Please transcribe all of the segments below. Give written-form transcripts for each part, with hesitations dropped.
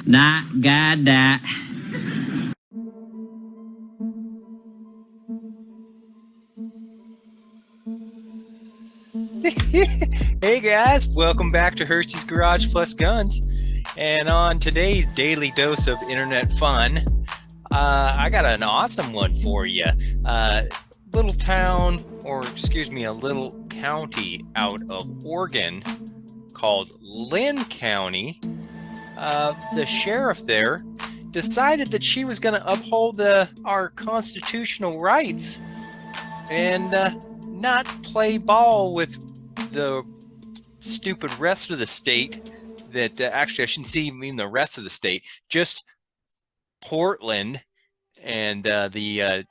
Nah, got that. Hey guys, welcome back to Hurstys Garage Plus Guns. And on today's daily dose of internet fun, I got an awesome one for you. Little town, or excuse me, a little county out of Oregon called Linn County. The sheriff there decided that she was going to uphold our constitutional rights and not play ball with the stupid rest of the state that actually I shouldn't say even the rest of the state, just Portland and the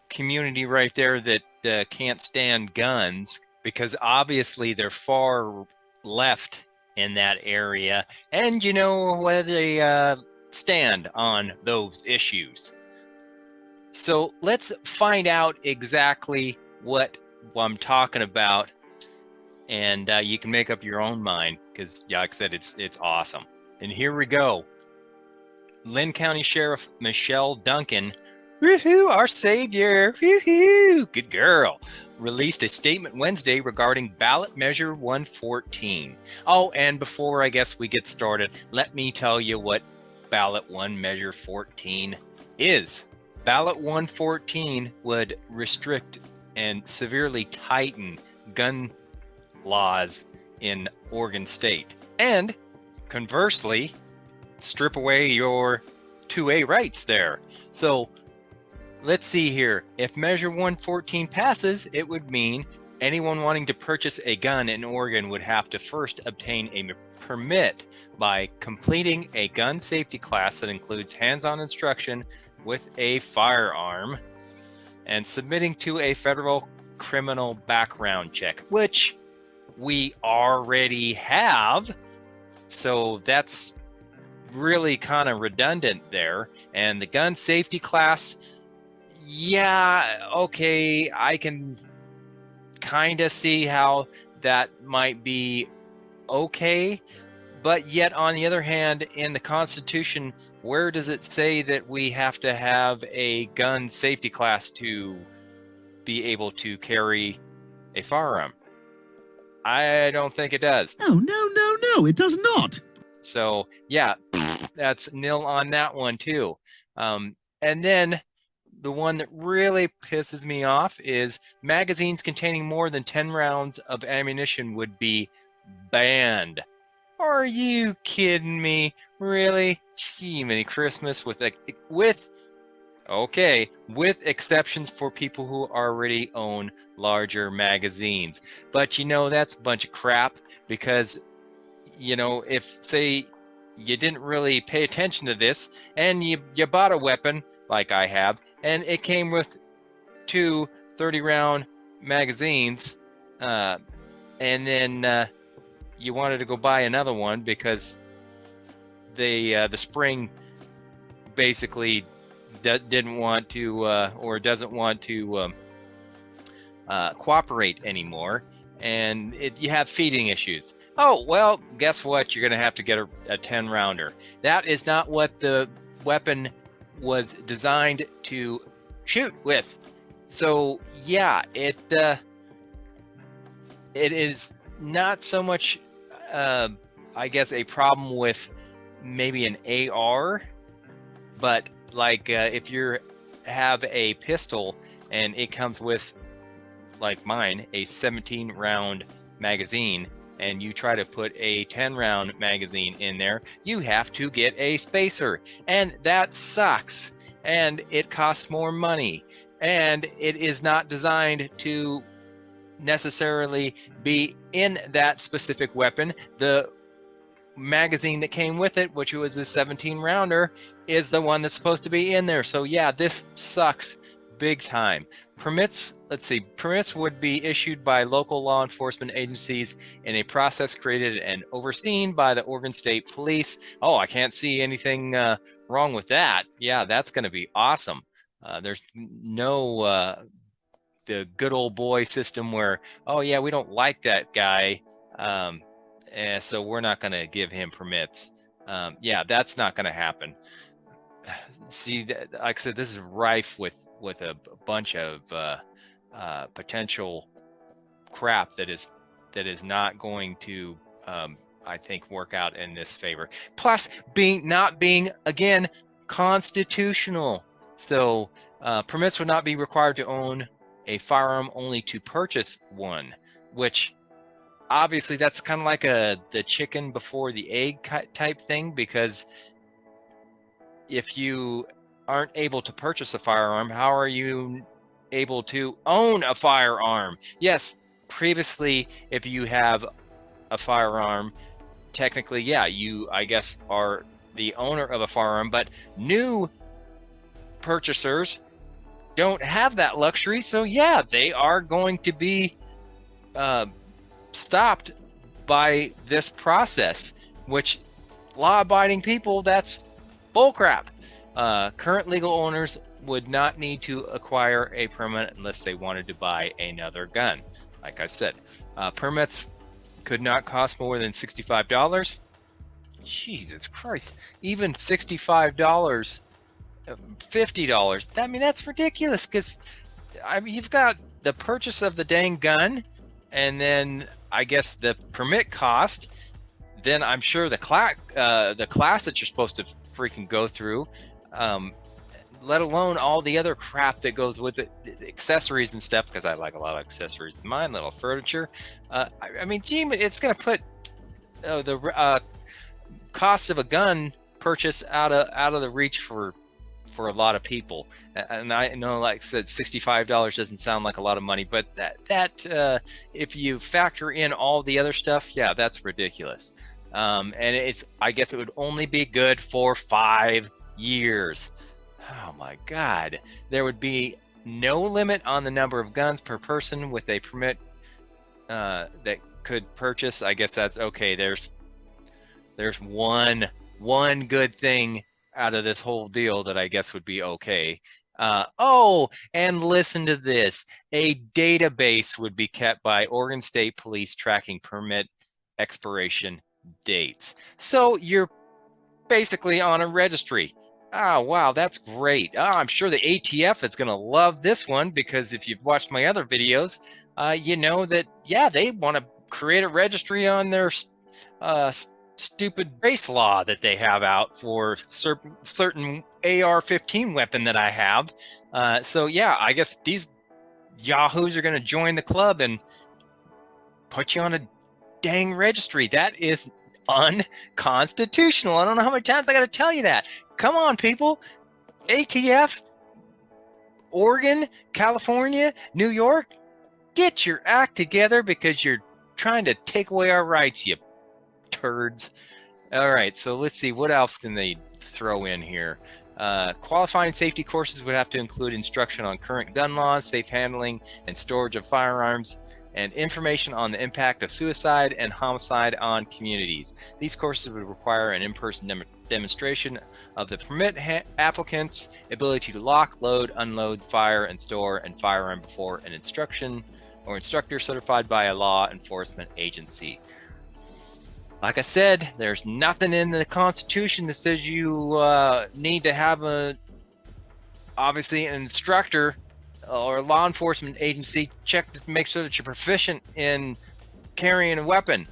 community right there that can't stand guns, because obviously they're far left in that area, and you know where they stand on those issues. So let's find out exactly what I'm talking about, and you can make up your own mind, because like I said, it's awesome. And here we go. Linn County Sheriff Michelle Duncan, woohoo, our savior, woohoo, good girl, released a statement Wednesday regarding ballot measure 114. Oh, and before I guess we get started, let me tell you what ballot 1 measure 14 is. Ballot 114 would restrict and severely tighten gun laws in Oregon State, and conversely, strip away your 2A rights there. So let's see here. If Measure 114 passes, it would mean anyone wanting to purchase a gun in Oregon would have to first obtain a permit by completing a gun safety class that includes hands-on instruction with a firearm and submitting to a federal criminal background check, which we already have. So that's really kind of redundant there. And the gun safety class, yeah, okay, I can kind of see how that might be okay, but yet on the other hand, in the Constitution, where does it say that we have to have a gun safety class to be able to carry a firearm? I don't think it does. No, it does not. So yeah, that's nil on that one too. And then the one that really pisses me off is magazines containing more than 10 rounds of ammunition would be banned. Are you kidding me? Really? Gee, many Christmas with exceptions for people who already own larger magazines. But you know, that's a bunch of crap, because you know, if say you didn't really pay attention to this and you bought a weapon like I have, and it came with 2 30-round magazines, and then you wanted to go buy another one because the spring basically didn't want to or doesn't want to cooperate anymore, and you have feeding issues. Oh, well, guess what? You're going to have to get a 10-rounder. That is not what the weapon was designed to shoot with. So yeah, it is not so much, I guess, a problem with maybe an AR, but like if you have a pistol and it comes with, like mine, a 17-round magazine, and you try to put a 10-round magazine in there, you have to get a spacer, and that sucks, and it costs more money, and it is not designed to necessarily be in that specific weapon. The magazine that came with it, which was a 17-rounder, is the one that's supposed to be in there. So yeah, this sucks big time. Permits would be issued by local law enforcement agencies in a process created and overseen by the Oregon State Police. Oh, I can't see anything wrong with that. Yeah, that's going to be awesome. There's no the good old boy system where, oh yeah, we don't like that guy, so we're not going to give him permits. Yeah, that's not going to happen. See, like I said, this is rife with a bunch of potential crap that is not going to, I think, work out in this favor. Plus, not being again constitutional. So permits would not be required to own a firearm, only to purchase one, which obviously that's kind of like the chicken before the egg type thing, because if you aren't able to purchase a firearm, how are you able to own a firearm? Yes, previously, if you have a firearm, technically, yeah, you, I guess, are the owner of a firearm, but new purchasers don't have that luxury. So yeah, they are going to be stopped by this process, which law-abiding people, that's bullcrap. Current legal owners would not need to acquire a permit unless they wanted to buy another gun. Like I said, permits could not cost more than $65. Jesus Christ, even $65, $50. I mean, that's ridiculous, because I mean, you've got the purchase of the dang gun, and then I guess the permit cost. Then I'm sure the class that you're supposed to freaking go through, let alone all the other crap that goes with it, accessories and stuff, because I like a lot of accessories in mine, little furniture. I mean, gee, it's going to put the cost of a gun purchase out of the reach for a lot of people. And I know, like I said, $65 doesn't sound like a lot of money, but that if you factor in all the other stuff, yeah, that's ridiculous. And I guess it would only be good for 5 years. Oh my God. There would be no limit on the number of guns per person with a permit that could purchase. I guess that's okay. There's one good thing out of this whole deal that I guess would be okay. And listen to this. A database would be kept by Oregon State Police tracking permit expiration dates. So you're basically on a registry. Oh, wow, that's great. I'm sure the ATF is going to love this one, because if you've watched my other videos, you know that, yeah, they want to create a registry on their stupid race law that they have out for certain AR-15 weapon that I have. So yeah, I guess these yahoos are going to join the club and put you on a dang registry. That is unconstitutional. I don't know how many times I got to tell you that. Come on, people. ATF, Oregon, California, New York, get your act together, because you're trying to take away our rights, you turds. All right, so let's see, what else can they throw in here? Qualifying safety courses would have to include instruction on current gun laws, safe handling and storage of firearms, and information on the impact of suicide and homicide on communities. These courses would require an in-person demonstration of the permit applicant's ability to lock, load, unload, fire, and store a firearm before an instructor certified by a law enforcement agency. Like I said, there's nothing in the Constitution that says you need to have obviously an instructor or a law enforcement agency check to make sure that you're proficient in carrying a weapon.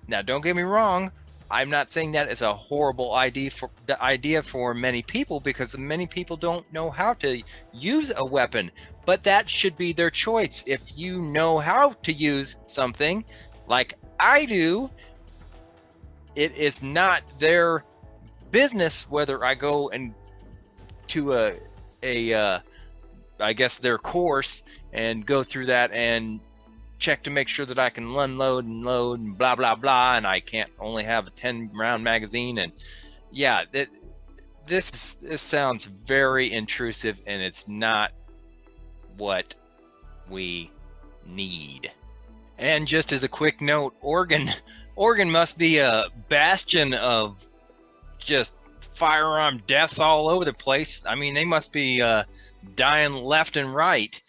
Now, don't get me wrong. I'm not saying that is a horrible idea for many people, because many people don't know how to use a weapon, but that should be their choice. If you know how to use something like I do, it is not their business whether I go and to I guess their course and go through that and check to make sure that I can unload and load and blah blah blah, and I can't only have a 10-round magazine. And yeah, this sounds very intrusive, and it's not what we need. And just as a quick note, Oregon must be a bastion of just firearm deaths all over the place. I mean, they must be dying left and right,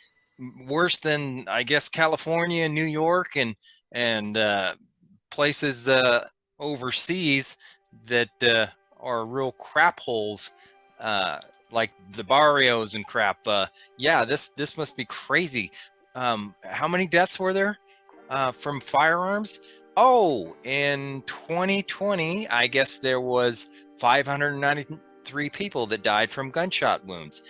worse than, I guess, California and New York and places overseas that are real crap holes, like the barrios and crap. Yeah, this must be crazy. How many deaths were there from firearms? Oh, in 2020, I guess there was 593 people that died from gunshot wounds.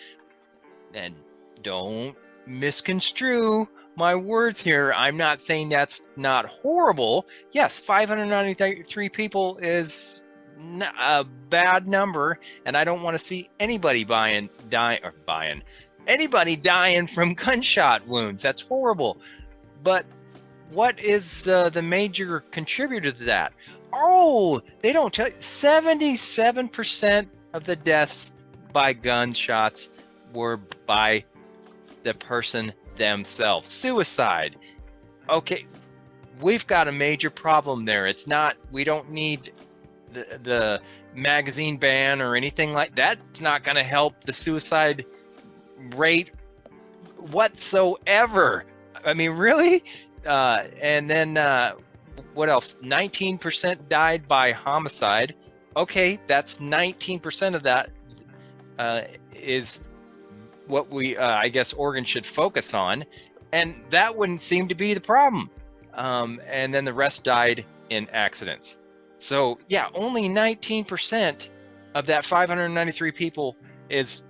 And don't misconstrue my words here. I'm not saying that's not horrible. Yes, 593 people is a bad number, and I don't want to see anybody anybody dying from gunshot wounds. That's horrible. But what is the major contributor to that? Oh, they don't tell you. 77% of the deaths by gunshots were by the person themselves. Suicide. Okay, we've got a major problem there. It's not, we don't need the magazine ban or anything like that. It's not going to help the suicide rate whatsoever. I mean, really? And then what else? 19% died by homicide. Okay, that's 19% of that is what we, I guess, Oregon should focus on. And that wouldn't seem to be the problem. And then the rest died in accidents. So yeah, only 19% of that 593 people is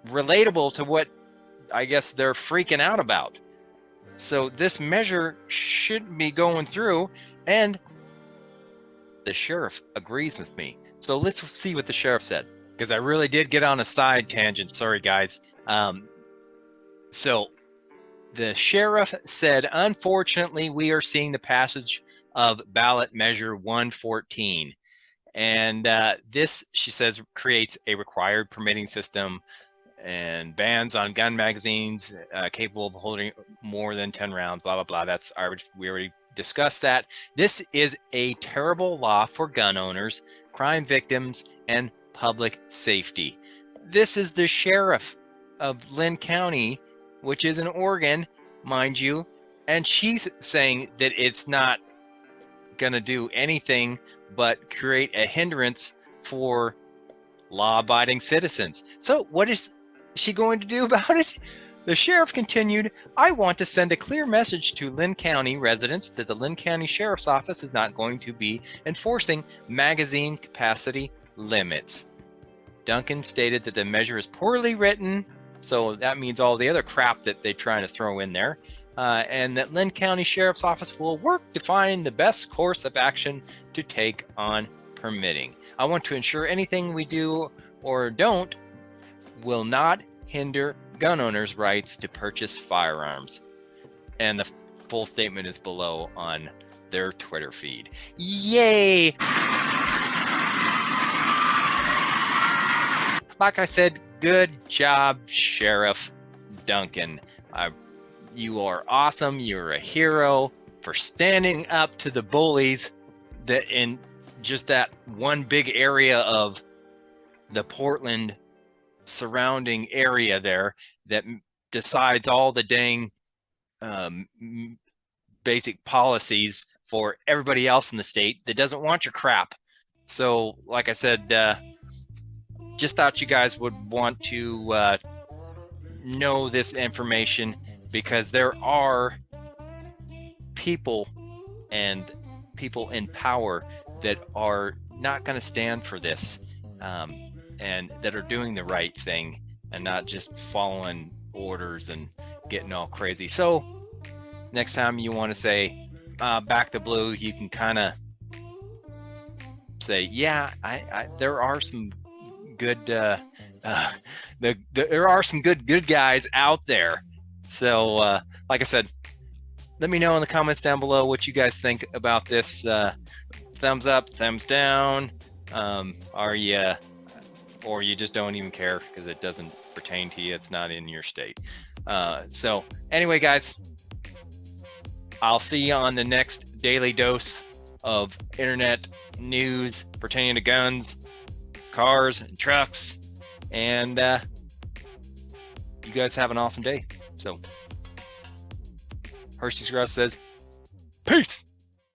relatable to what I guess they're freaking out about. So this measure shouldn't be going through, and the sheriff agrees with me. So let's see what the sheriff said, because I really did get on a side tangent. Sorry, guys. So the sheriff said, unfortunately, we are seeing the passage of ballot measure 114. And this, she says, creates a required permitting system and bans on gun magazines capable of holding more than 10 rounds, blah, blah, blah. That's we already discussed that. This is a terrible law for gun owners, crime victims, and public safety. This is the sheriff of Linn County, which is in Oregon, mind you, and she's saying that it's not going to do anything but create a hindrance for law-abiding citizens. So what is she going to do about it? The sheriff continued, I want to send a clear message to Linn County residents that the Linn County Sheriff's Office is not going to be enforcing magazine capacity limits. Duncan stated that the measure is poorly written, so that means all the other crap that they're trying to throw in there, and that Linn County Sheriff's Office will work to find the best course of action to take on permitting. I want to ensure anything we do or don't will not hinder gun owners' rights to purchase firearms. And the full statement is below on their Twitter feed. Yay! Like I said, good job, Sheriff Duncan. You are awesome. You're a hero for standing up to the bullies that in just that one big area of the Portland surrounding area there that decides all the dang basic policies for everybody else in the state that doesn't want your crap. So like I said, just thought you guys would want to know this information, because there are people and people in power that are not going to stand for this, and that are doing the right thing and not just following orders and getting all crazy. So next time you want to say back the blue, you can kind of say, yeah, there are some good there are some good guys out there. So like I said, let me know in the comments down below what you guys think about this. Thumbs up, thumbs down. Are you, or you just don't even care because it doesn't pertain to you, it's not in your state. So anyway, guys, I'll see you on the next daily dose of internet news pertaining to guns, cars, and trucks. And you guys have an awesome day. So HurstysGarage says, peace.